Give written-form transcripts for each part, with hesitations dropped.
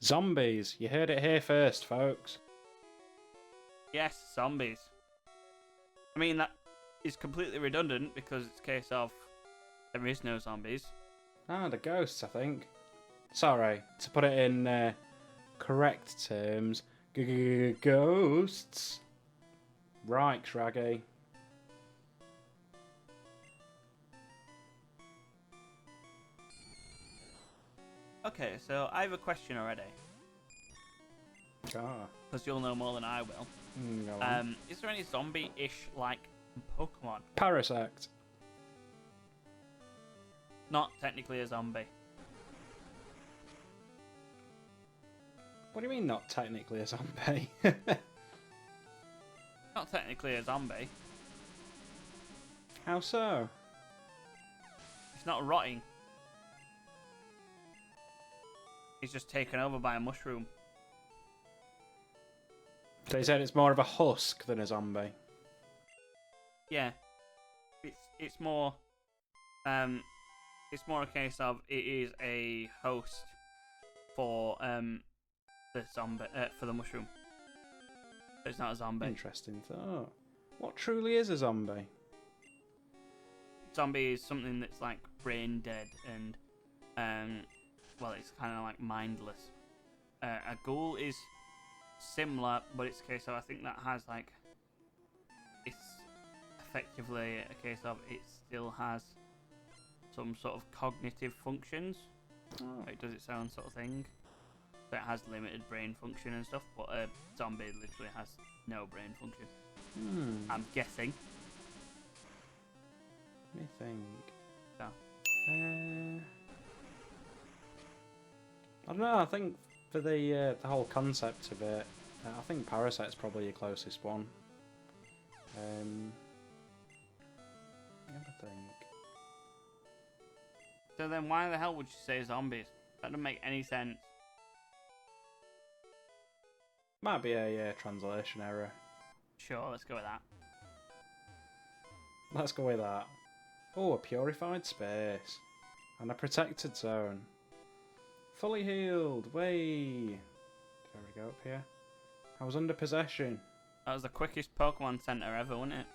Zombies. You heard it here first, folks. Yes, zombies. I mean, that is completely redundant because it's a case of there is no zombies. Ah, the ghosts, I think. Sorry, to put it in correct terms, ghosts. Right, Shraggy. Okay, so I have a question already. Ah. Because you'll know more than I will. Go on. Is there any zombie-ish like Pokemon? Parasect. Not technically a zombie. What do you mean not technically a zombie? Not technically a zombie. How so? It's not rotting. He's just taken over by a mushroom. So you said it's more of a husk than a zombie? Yeah. It's more a case of it is a host for the zombie for the mushroom. It's not a zombie. Interesting thought. What truly is a zombie? Zombie is something that's like brain dead and well, it's kind of like mindless. A ghoul is similar, but it's a case of I think that has like it's effectively a case of it still has some sort of cognitive functions. Oh. Like, does it sound sort of thing? So it has limited brain function and stuff, but a zombie literally has no brain function. I'm guessing. Let me think. So. I don't know. I think for the whole concept of it, I think Parasite's probably your closest one. Let me think. So then why the hell would you say zombies? That doesn't make any sense. Might be a translation error. Sure, let's go with that. Let's go with that. Oh, a purified space. And a protected zone. Fully healed. Way. There we go up here. I was under possession. That was the quickest Pokemon Center ever, wasn't it?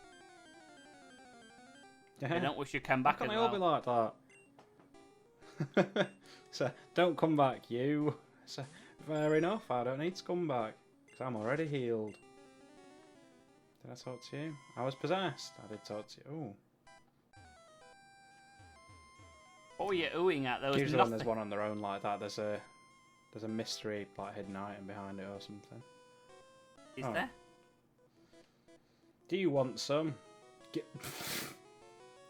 Yeah. I don't wish you came back How as can they all be well. like that? So, don't come back, you. So, fair enough, I don't need to come back. Because I'm already healed. Did I talk to you? I was possessed. I did talk to you. Ooh. What were you oohing at? There was Usually when nothing. there's one on their own like that, there's a mystery, like hidden item behind it or something. Is Oh. there? Do you want some?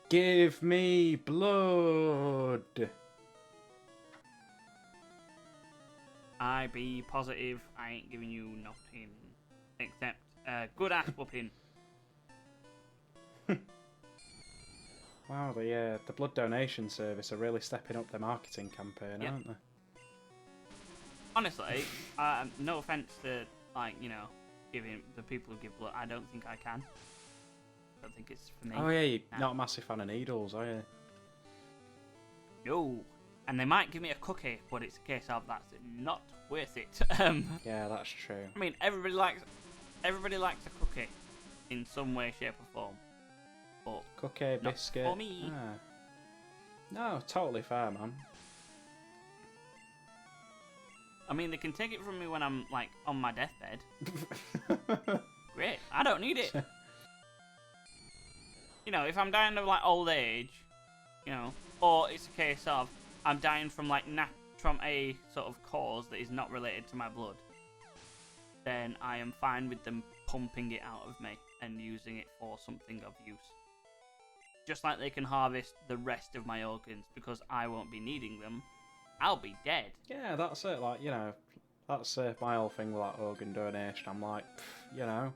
Give me blood. I be positive I ain't giving you nothing. Except good ass whooping. Wow, the blood donation service are really stepping up their marketing campaign, Yeah. aren't they? Honestly, no offense to, like, you know, giving the people who give blood. I don't think I can. I don't think it's for me. Oh yeah, you're No. not a massive fan of needles, are you? No. And they might give me a cookie, but it's a case of that's not worth it. Yeah, that's true. I mean, everybody likes a cookie in some way, shape, or form. But Cookie, not biscuit. for me. Ah. No, totally fair, man. I mean, they can take it from me when I'm like on my deathbed. Great, I don't need it. You know, if I'm dying of like old age, you know, or it's a case of I'm dying from like from a sort of cause that is not related to my blood, then I am fine with them pumping it out of me and using it for something of use. Just like they can harvest the rest of my organs because I won't be needing them. I'll be dead. Yeah, that's it. Like, you know, that's my whole thing with that organ donation. I'm like, you know,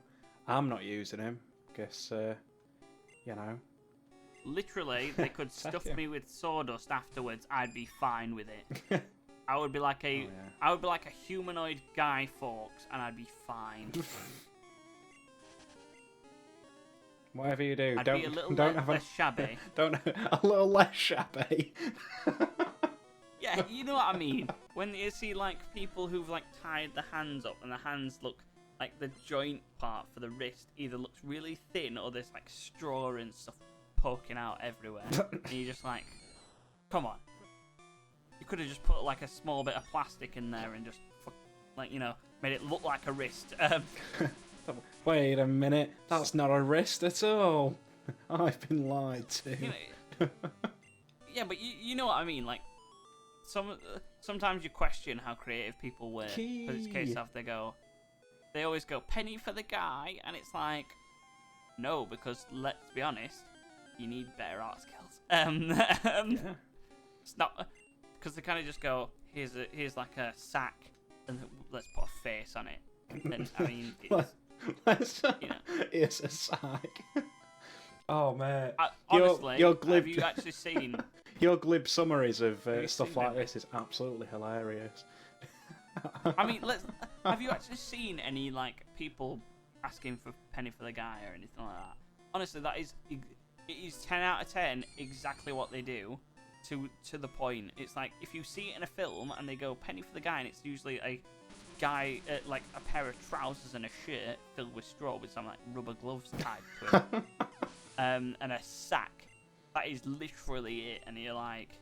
I'm not using him. Guess, you know. Literally, they could stuff Take it. me with sawdust afterwards. I'd be fine with it. I would be like a, Oh, yeah. I would be like a humanoid Guy Fawkes, and I'd be fine. Whatever you do, I'd don't be a little don't have less shabby. don't a little less shabby. Yeah, you know what I mean. when you see like people who've like tied the hands up and the hands look like the joint part for the wrist either looks really thin or there's like straw and stuff poking out everywhere, and you're just like, come on, you could have just put like a small bit of plastic in there and just like, you know, made it look like a wrist. Wait a minute, that's not a wrist at all. I've been lied to. You know, yeah, but you know what I mean. Like, sometimes you question how creative people were. But it's a case of they always go penny for the guy, and it's like, no, because let's be honest, you need better art skills. Yeah. It's not because they kind of just go, here's like a sack, and let's put a face on it. And, I mean, it's, you know, it's a sack. Oh man! Honestly, your glib, have you actually seen your glib summaries of stuff like this is absolutely hilarious. I mean, have you actually seen any like people asking for penny for the guy or anything like that? Honestly, it is 10 out of 10 exactly what they do to the point. It's like if you see it in a film and they go penny for the guy, and it's usually a guy like a pair of trousers and a shirt filled with straw with some like rubber gloves tied to it. And a sack. That is literally it. And you're like,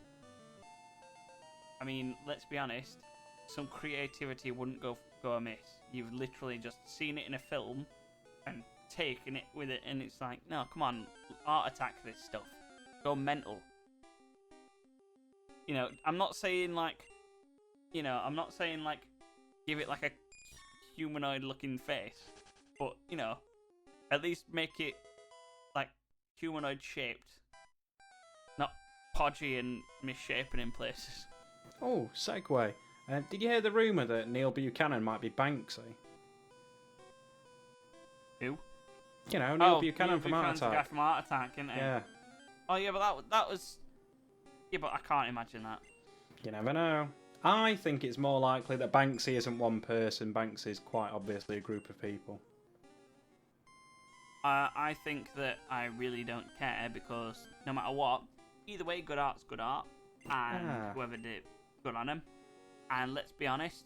I mean, let's be honest, some creativity wouldn't go amiss. You've literally just seen it in a film and taken it with it, and it's like, no, come on, art attack this stuff. Go mental. You know, I'm not saying like give it like a humanoid looking face, but you know, at least make it like humanoid shaped, not podgy and misshapen in places. Oh, segue. Did you hear the rumour that Neil Buchanan might be Banksy? Who? You know, Neil Buchanan from Art The guy Attack. from Art Attack, isn't it? Yeah. Oh yeah, but that was. Yeah, but I can't imagine that. You never know. I think it's more likely that Banksy isn't one person. Banksy is quite obviously a group of people. I think that I really don't care because no matter what, either way, good art's good art, and whoever did it, good on them. And let's be honest,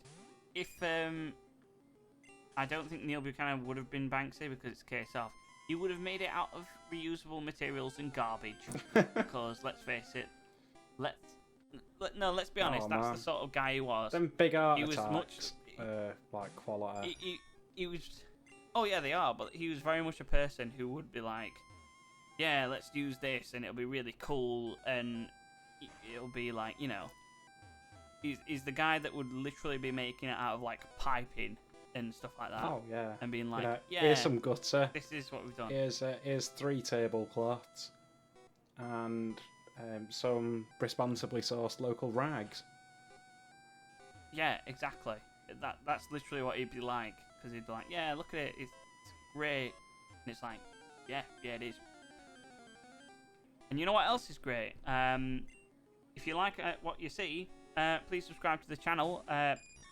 if I don't think Neil Buchanan would have been Banksy because it's a case of he would have made it out of reusable materials and garbage. Because let's face it, let's be honest, that's the sort of guy he was. Them big art he was attacks, like quality. He was. Oh yeah, they are, but he was very much a person who would be like, yeah, let's use this, and it'll be really cool, and it'll be like, you know, he's the guy that would literally be making it out of like piping and stuff like that. Oh yeah. And being like, yeah, here's some gutter. This is what we've done. Here's 3 tablecloths, and some responsibly sourced local rags. Yeah, exactly. That's literally what he'd be like. Because he'd be like, yeah, look at it, it's great. And it's like, yeah, it is. And you know what else is great? If you like what you see, please subscribe to the channel.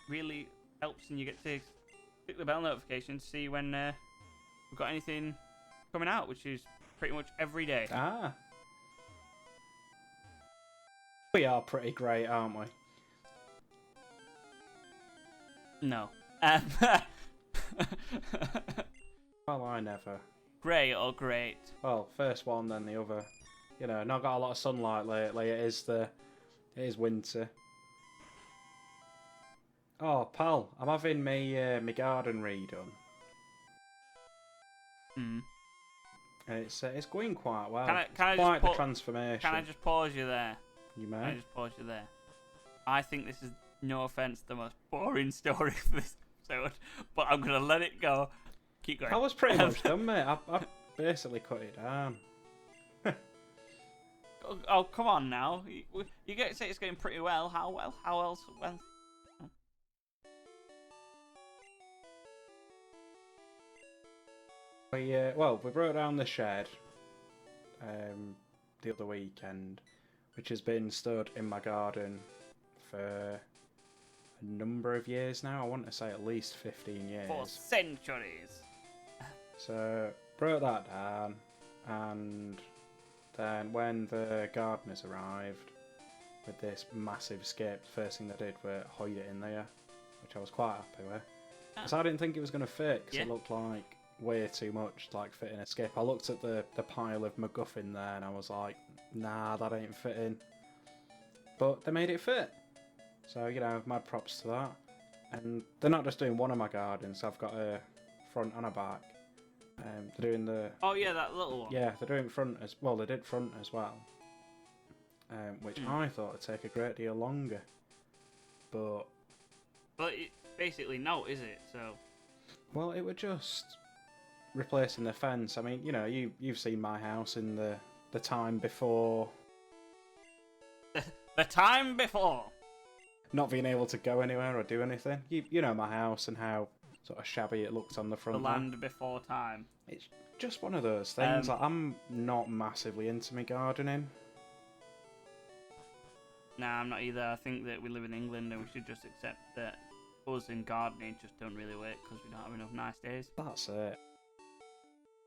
Really helps, and you get to click the bell notification to see when we've got anything coming out, which is pretty much every day. We are pretty great, aren't we? No. Well, I never. Great or great? Well, first one, then the other. You know, not got a lot of sunlight lately. It is winter. Oh, pal, I'm having my garden redone. Mm. And it's going quite well. Can I quite just the transformation. Can I just pause you there? You may. Can I just pause you there? I think this is, no offense, the most boring story for this episode, but I'm gonna let it go. Keep going. I was pretty much done, mate. I basically cut it down. Oh, come on now. You get to say it's going pretty well. How well? How else? Well. We broke down the shed the other weekend, which has been stood in my garden for a number of years now. I want to say at least 15 years. For centuries. So, broke that down, and then when the gardeners arrived, with this massive skip. The first thing I did was hide it in there, which I was quite happy with. Because I didn't think it was going to fit, because it looked like way too much to like fit in a skip. I looked at the pile of MacGuffin there and I was like, nah, that ain't fitting. But they made it fit. So, you know, mad props to that. And they're not just doing one of my gardens, I've got a front and a back. They're doing the... Oh yeah, that little one. Yeah, they're doing front as well. They did front as well. Which I thought would take a great deal longer. But it's basically no, is it? So... Well, it was just replacing the fence. I mean, you know, you've seen my house in the time before... The time before! Not being able to go anywhere or do anything. You know my house and how sort of shabby it looked on the front. The land before time. It's just one of those things. Like, I'm not massively into my gardening. Nah, I'm not either. I think that we live in England and we should just accept that us in gardening just don't really work because we don't have enough nice days. That's it.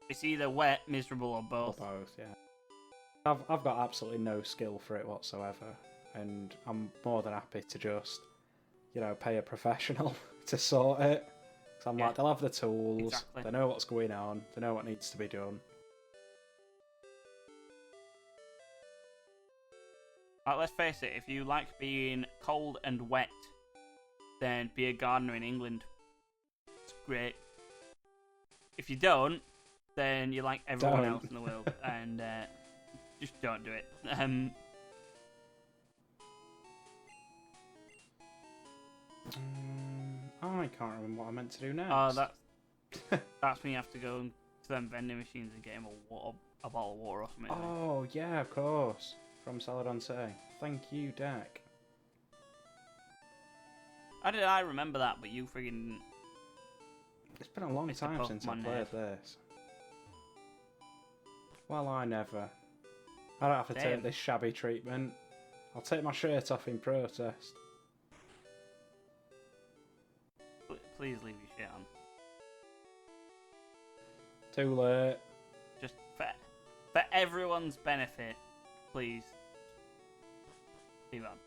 It's either wet, miserable, or both. Or both, yeah. I've got absolutely no skill for it whatsoever, and I'm more than happy to just, you know, pay a professional to sort it. So I'm like, they'll have the tools, exactly. They know what's going on, they know what needs to be done. Like, let's face it, if you like being cold and wet, then be a gardener in England. It's great. If you don't, then you're like everyone else in the world, and just don't do it. I can't remember what I meant to do next. That's when you have to go to them vending machines and get him a bottle of water or something. Oh, yeah, of course. From Saladon City. Thank you, Dak. How did I remember that, but you friggin'... It's been a long time since I played this. Well, I never. I don't have to take this shabby treatment. I'll take my shirt off in protest. Please leave your shit on. Too late. Just for everyone's benefit, please leave it on.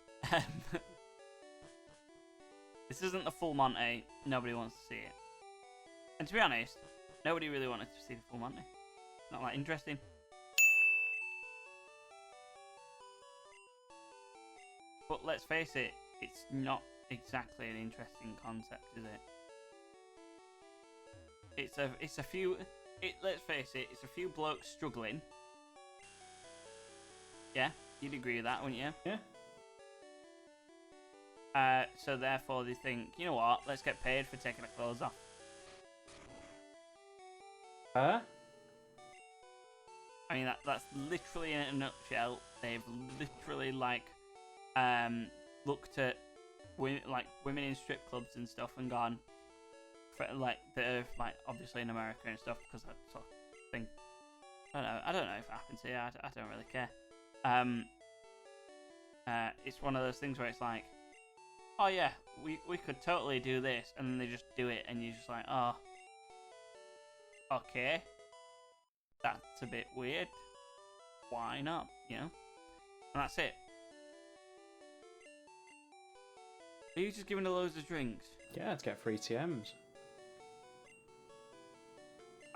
This isn't the full Monty. Nobody wants to see it. And to be honest, nobody really wanted to see the full Monty. Not that interesting. But let's face it, it's not exactly an interesting concept, is it? Let's face it, it's a few blokes struggling. Yeah, you'd agree with that, wouldn't you? Yeah. So therefore they think, you know what, let's get paid for taking our clothes off. Huh? I mean, that's literally in a nutshell. They've literally, like, looked at women in strip clubs and stuff and gone, like, they're, like, obviously in America and stuff, because that sort of thing. I don't know if it happens here. I don't really care. It's one of those things where it's like, oh yeah, we could totally do this, and then they just do it, and you're just like, oh, okay, that's a bit weird. Why not? You know, and that's it. Are you just giving her loads of drinks? Yeah, to get free TMs.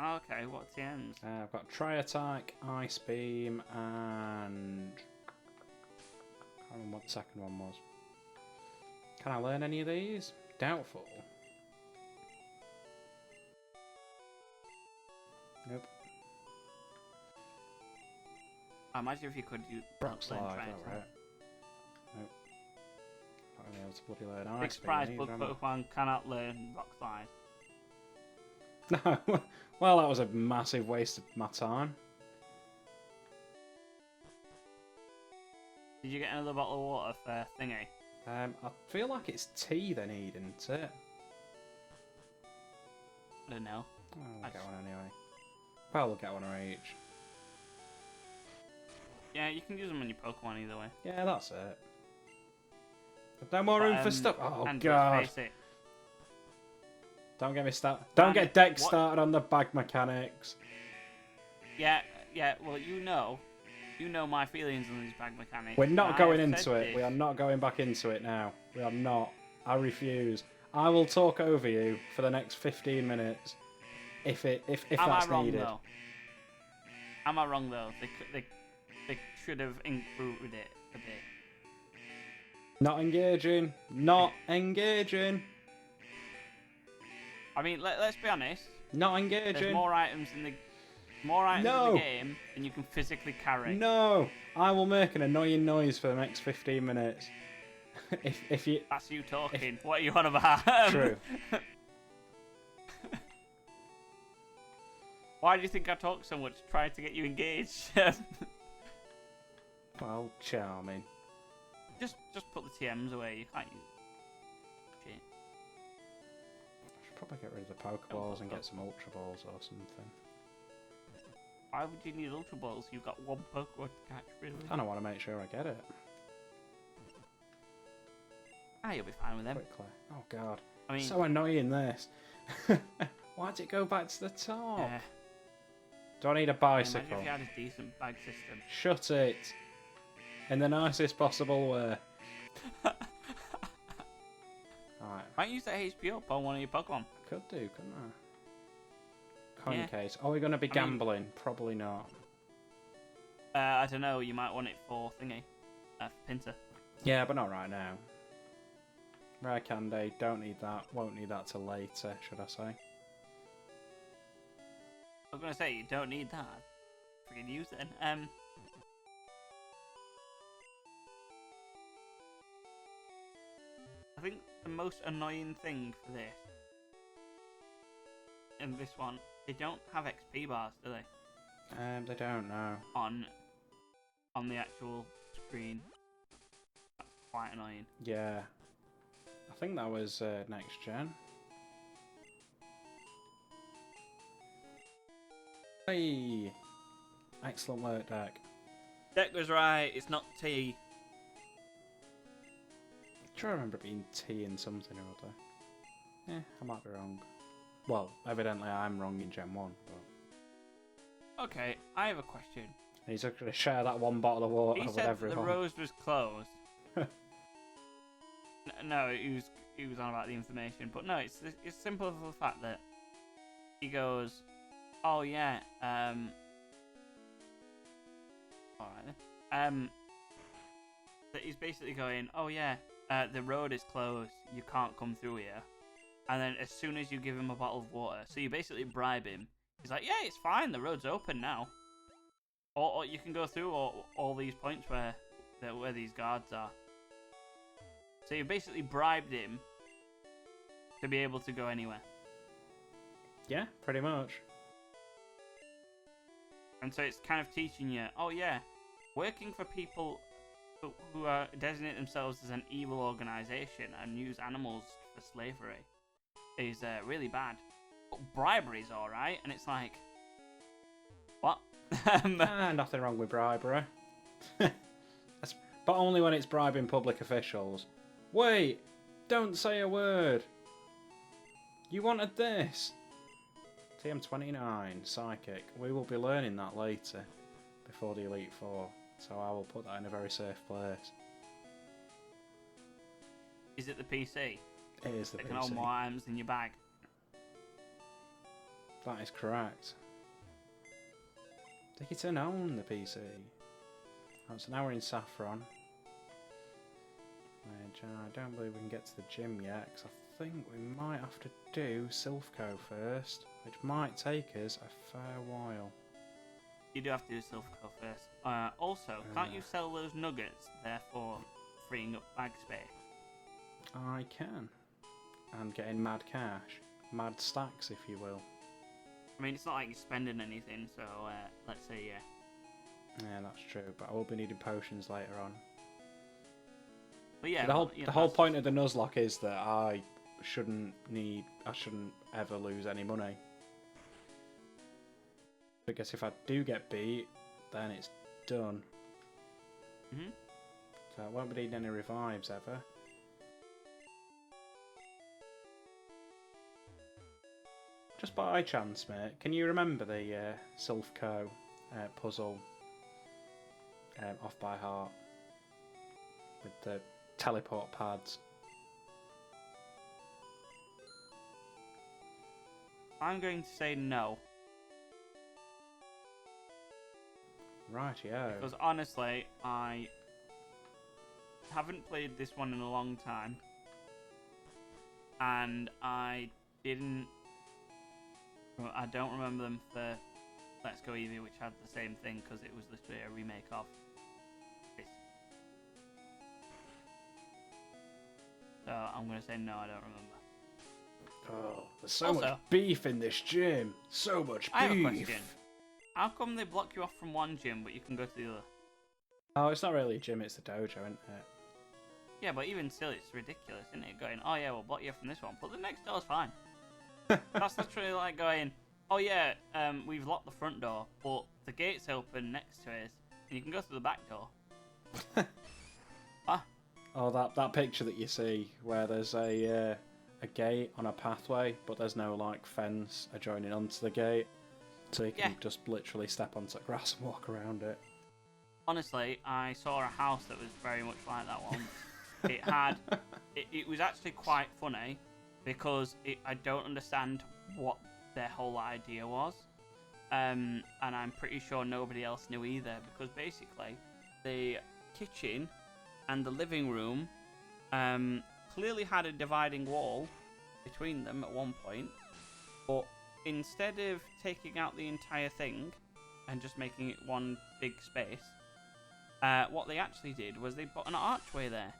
Okay, what TMs? I've got Tri Attack, Ice Beam, and I can't remember what the second one was. Can I learn any of these? Doubtful. Nope. I imagine if you could use Rock Slide, alright. Nope. Not really able to bloody learn Ice Beam. Big surprise, either, but am I? Pokemon cannot learn Rock Slide. No, well, that was a massive waste of my time. Did you get another bottle of water for thingy? I feel like it's tea they need, isn't it? I don't know. Oh, we'll get one anyway. Well, we'll get one of each. Yeah, you can use them on your Pokemon either way. Yeah, that's it. There's no more room for stuff. Oh, and God. let's face it, Don't get me started. Don't get Deck what? started on the bag mechanics. Yeah, well, you You know my feelings on these bag mechanics. We're not going I've into said it. this. We are not going back into it now. We are not. I refuse. I will talk over you for the next 15 minutes if that's needed. Though? Am I wrong though? They should have improved it a bit. Not engaging. Not engaging. I mean, let's be honest. Not engaging. There's more items in the game than you can physically carry. No, I will make an annoying noise for the next 15 minutes. if you. That's you talking. What are you on about? True. Why do you think I talk so much, trying to get you engaged? Well, charming. Just put the TMs away. You can't use. Shit. I should probably get rid of the Pokeballs and get some Ultra Balls or something. Why would you need Ultra Balls? You've got one Pokemon to catch, really. I don't want to make sure I get it. You'll be fine with them. Quickly. Oh god. I mean, so annoying this. Why'd it go back to the top? yeah. Do I need a bicycle? Imagine if you had a decent bag system. Shut it. In the nicest possible way. Alright. Might use that HP up on one of your Pokemon. Could do, couldn't I? Coin Yeah. case. Are we going to be gambling? Probably not. I don't know. You might want it for thingy. For Pinter. Yeah, but not right now. Rare candy. Don't need that. Won't need that till later, should I say. I was going to say, you don't need that. Freaking use it. I think the most annoying thing for this, in this one, they don't have XP bars, do they? They don't know. On the actual screen. That's quite annoying. Yeah. I think that was next gen. Hey! Excellent work, Deck. Deck was right, it's not T. I'm sure I remember it being T in something or other. Yeah, I might be wrong. Well, evidently I'm wrong in Gen 1, but... Okay, I have a question. He's going to share that one bottle of water He with said that everyone. the rose was closed. No, he was on about the information, but no, it's simple for the fact that he goes, oh yeah, alright then, that he's basically going, oh yeah, the road is closed, you can't come through here, and then as soon as you give him a bottle of water, so you basically bribe him, he's like, yeah, it's fine, the road's open now, or you can go through all these points where these guards are. So you basically bribed him to be able to go anywhere. Yeah, pretty much. And so it's kind of teaching you, oh yeah, working for people who designate themselves as an evil organization and use animals for slavery is really bad. But bribery's alright, and it's like, what? Nothing wrong with bribery. But only when it's bribing public officials. Wait! Don't say a word! You wanted this! TM29, Psychic. We will be learning that later, before the Elite Four, so I will put that in a very safe place. Is it the PC? It is the They PC. can hold more items in your bag. That is correct. Take it to own the PC. Right, so now we're in Saffron. Which I don't believe we can get to the gym yet, because I think we might have to do Silphco first, which might take us a fair while. You do have to do Silphco first. Also, can't you sell those nuggets, therefore freeing up bag space? I can. And getting mad cash. Mad stacks, if you will. I mean, it's not like you're spending anything, so let's say yeah. Yeah, that's true, but I will be needing potions later on. But yeah, The whole point of the Nuzlocke is that I shouldn't ever lose any money. Because if I do get beat, then it's done. So I won't be needing any revives ever. Just by chance, mate, can you remember the Silphco puzzle off by heart with the teleport pads. I'm going to say no. Rightio. Because honestly, I haven't played this one in a long time. And I don't remember them for Let's Go Eevee, which had the same thing, because it was literally a remake of this. So I'm going to say no, I don't remember. Oh, there's so much beef in this gym. So much beef. I have a question. How come they block you off from one gym, but you can go to the other? Oh, it's not really a gym, it's a dojo, isn't it? Yeah, but even still, it's ridiculous, isn't it? Going, oh yeah, we'll block you off from this one, but the next door's fine. That's literally like going, oh yeah, we've locked the front door, but the gate's open next to us, and you can go through the back door. Oh, that picture that you see where there's a gate on a pathway, but there's no like fence adjoining onto the gate, so you can just literally step onto the grass and walk around it. Honestly, I saw a house that was very much like that one. It had, it was actually quite funny because I don't understand what their whole idea was, and I'm pretty sure nobody else knew either, because basically the kitchen and the living room clearly had a dividing wall between them at one point, but instead of taking out the entire thing and just making it one big space, what they actually did was they put an archway there.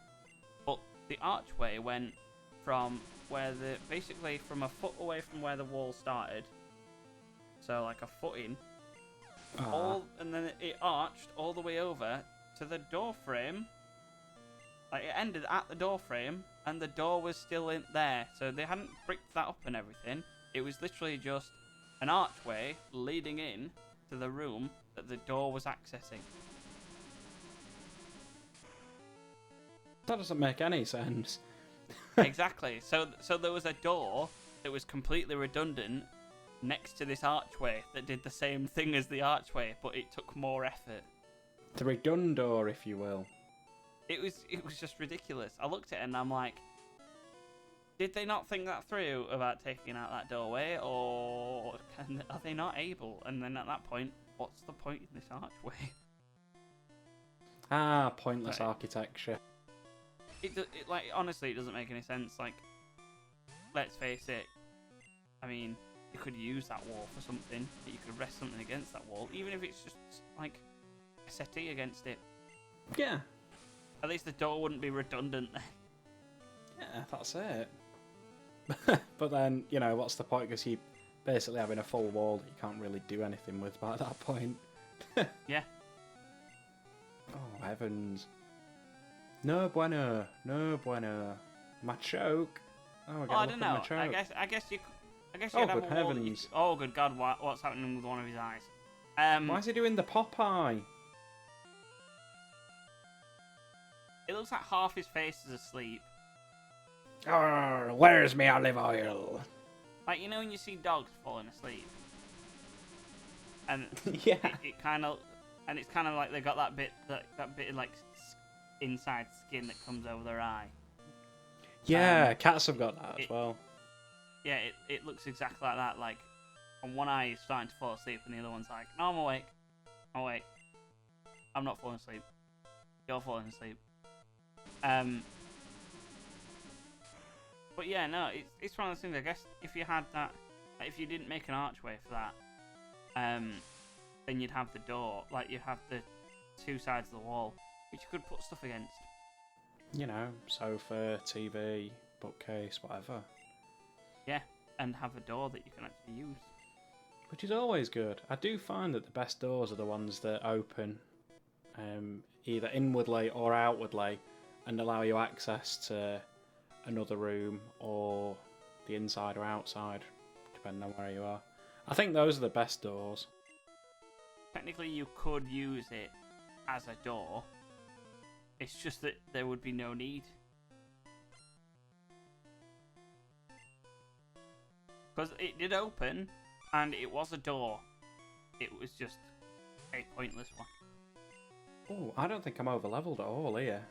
But the archway went from basically from a foot away from where the wall started, so like a foot in, and then it arched all the way over to the door frame. Like, it ended at the door frame, and the door was still in there. So they hadn't bricked that up and everything. It was literally just an archway leading in to the room that the door was accessing. That doesn't make any sense. Exactly. So there was a door that was completely redundant next to this archway that did the same thing as the archway, but it took more effort. The redundor, if you will. It was just ridiculous. I looked at it and I'm like, did they not think that through about taking out that doorway, or are they not able? And then at that point, what's the point in this archway? Pointless architecture. It like, honestly, it doesn't make any sense. Like, let's face it. I mean, you could use that wall for something. You could rest something against that wall, even if it's just like a settee against it. Yeah. At least the door wouldn't be redundant then. Yeah, that's it. But then, you know, what's the point? Because you basically having a full wall that you can't really do anything with by that point. Yeah. Oh, heavens. No bueno. No bueno. My choke. Oh, I don't know. I guess you could have a wall. Heavens. Oh, good God! What's happening with one of his eyes? Why is he doing the Popeye? It looks like half his face is asleep. Where's my olive oil? Like, you know when you see dogs falling asleep, and yeah, it kind of, and it's kind of like they got that bit of like inside skin that comes over their eye. Yeah, cats have got that as well. Yeah, it looks exactly like that. Like, and one eye is starting to fall asleep, and the other one's like, "No, I'm awake. I'm awake. I'm not falling asleep. You're falling asleep." But yeah, no, it's one of those things. I guess if you had that, like, if you didn't make an archway for that, then you'd have the door, like you'd have the two sides of the wall, which you could put stuff against. You know, sofa, TV, bookcase, whatever. Yeah, and have a door that you can actually use. Which is always good. I do find that the best doors are the ones that open either inwardly or outwardly and allow you access to another room or the inside or outside, depending on where you are. I think those are the best doors. Technically, you could use it as a door. It's just that there would be no need. Because it did open, and it was a door. It was just a pointless one. Oh, I don't think I'm over leveled at all here.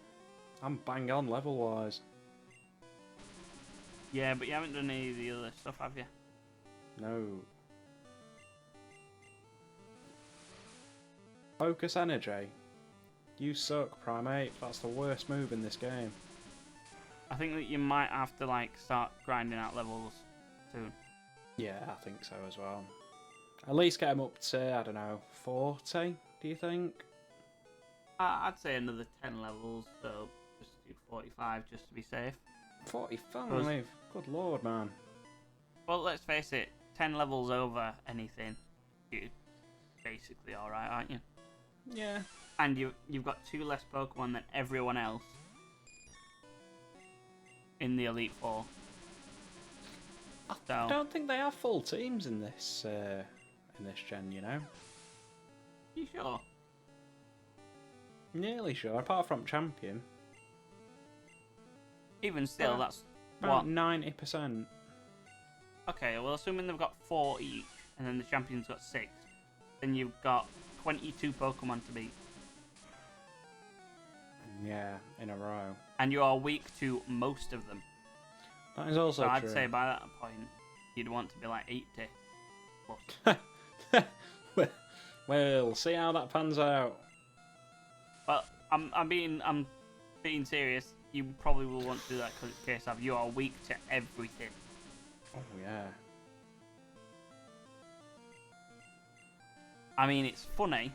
I'm bang on level wise. Yeah, but you haven't done any of the other stuff, have you? No. Focus energy. You suck, Primate. That's the worst move in this game. I think that you might have to like start grinding out levels soon. Yeah, I think so as well. At least get them up to, I don't know, 40, do you think? I'd say another 10 levels, so just do 45 just to be safe. 45? Good lord, man. Well, let's face it, 10 levels over anything, you're basically alright, aren't you? Yeah. And you've got 2 less Pokemon than everyone else in the Elite Four. I don't think they have full teams in this gen, you know? You sure? Nearly sure, apart from Champion. Even still, that's About what? 90%. Okay, well, assuming they've got 4 each, and then the Champion's got 6, then you've got 22 Pokemon to beat. Yeah, in a row. And you are weak to most of them. That is also So true. I'd say by that point, you'd want to be like 80 plus. We'll see how that pans out. But I'm being serious. You probably will want to do that because it's a case of you are weak to everything. Oh yeah. I mean, it's funny,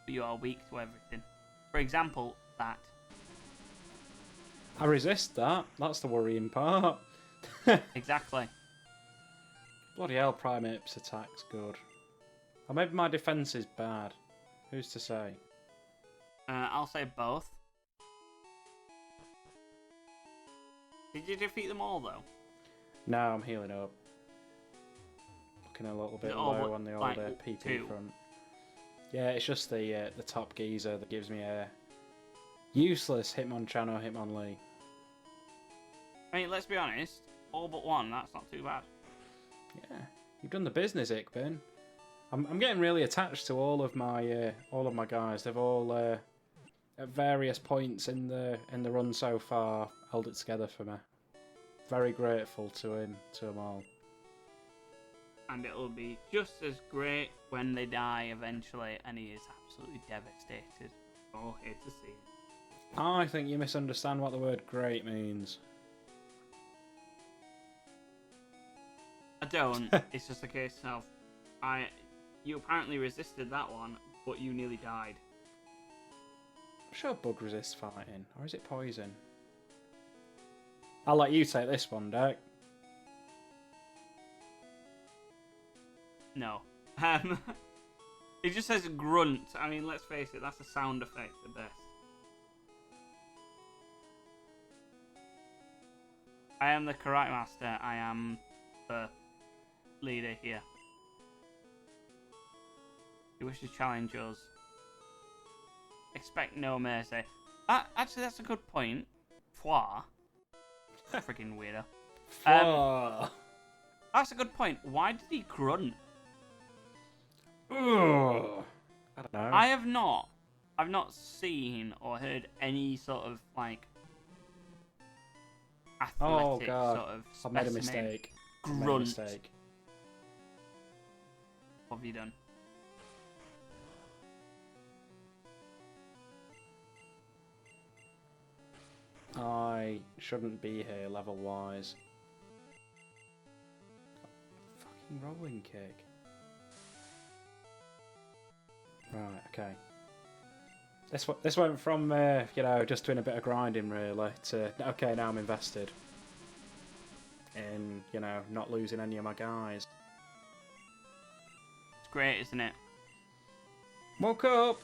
but you are weak to everything. For example, that. I resist that. That's the worrying part. Exactly. Bloody hell, Primate's attack's good. Or maybe my defense is bad. Who's to say? I'll say both. Did you defeat them all though? No, I'm healing up. Looking a little bit low on the old PP front. Yeah, it's just the top geezer that gives me a useless Hitmonchan or Hitmonlee. I mean, let's be honest. All but one. That's not too bad. Yeah, you've done the business, Ickbin. I'm getting really attached to all of my guys. They've all at various points in the run so far held it together for me. Very grateful to them all. And it'll be just as great when they die eventually, and he is absolutely devastated. Oh, here to see it. I think you misunderstand what the word great means. I don't. It's just a case of you apparently resisted that one, but you nearly died. I'm sure Bug resists fighting, or is it poison? I'll let you take this one, Dirk. No. It just says grunt. I mean, let's face it, that's a sound effect at best. I am the Karate Master. I am the leader here. You wish to challenge us. Expect no mercy. Actually, that's a good point. Fwa. Freaking weirdo. That's a good point. Why did he grunt? Ugh. I don't know. I've not seen or heard any sort of like athletic sort of specimen I've made a mistake. grunt. What have you done? I shouldn't be here level wise. Fucking rolling kick. Right, okay. This went from just doing a bit of grinding really to okay, now I'm invested in not losing any of my guys. It's great, isn't it? Woke up.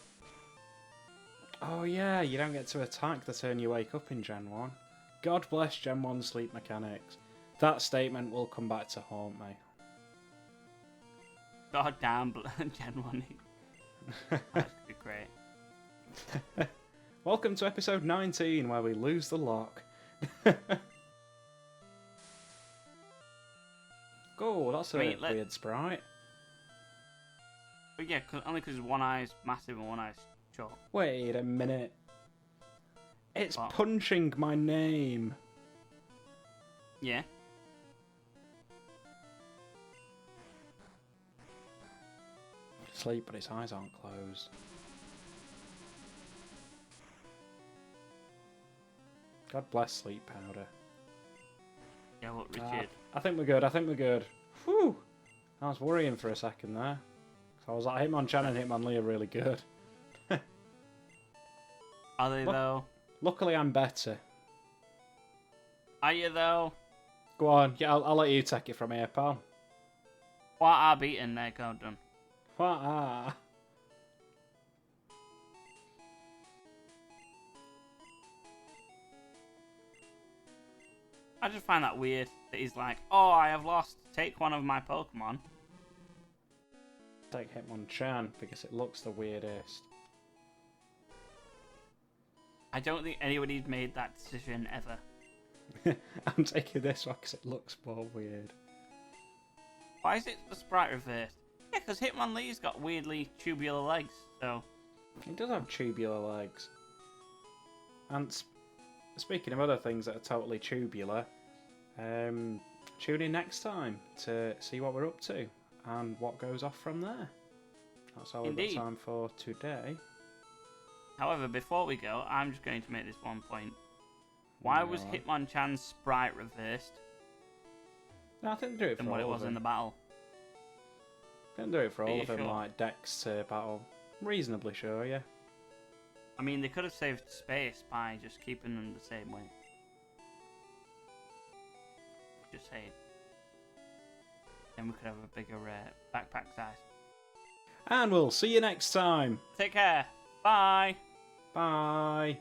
Oh yeah, you don't get to attack the turn you wake up in Gen 1. God bless Gen 1 sleep mechanics. That statement will come back to haunt me. God damn, Gen 1. That's gonna be great. Welcome to episode 19, where we lose the lock. Oh, that's a weird sprite. But yeah, only because one eye's massive and one eye's chalk. Wait a minute. It's What? punching my name. Yeah. Sleep, but his eyes aren't closed. God bless sleep powder. Yeah, what, Richard? I think we're good. I think we're good. Whew. I was worrying for a second there. So I was like, Hitmonchan and Hitmonlee are really good. Are they, though? Luckily, I'm better. Are you, though? Go on. Yeah, I'll let you take it from here, pal. What are beaten there, go done. What? Ah. I just find that weird that he's like, oh, I have lost. Take one of my Pokemon. Take Hitmonchan because it looks the weirdest. I don't think anybody's made that decision ever. I'm taking this one because it looks more weird. Why is it the sprite reversed? Yeah, because Hitmonlee's got weirdly tubular legs, so... It does have tubular legs. And speaking of other things that are totally tubular, tune in next time to see what we're up to and what goes off from there. That's all we've got time for today. However, before we go, I'm just going to make this one point. Why was Hitmonchan's sprite reversed No, I think they do it for than what all it was of them. in the battle? They don't do it for all you of them, sure? like Dex to battle. Reasonably sure, yeah. I mean, they could have saved space by just keeping them the same way. Just saying. Then we could have a bigger backpack size. And we'll see you next time. Take care. Bye. Bye.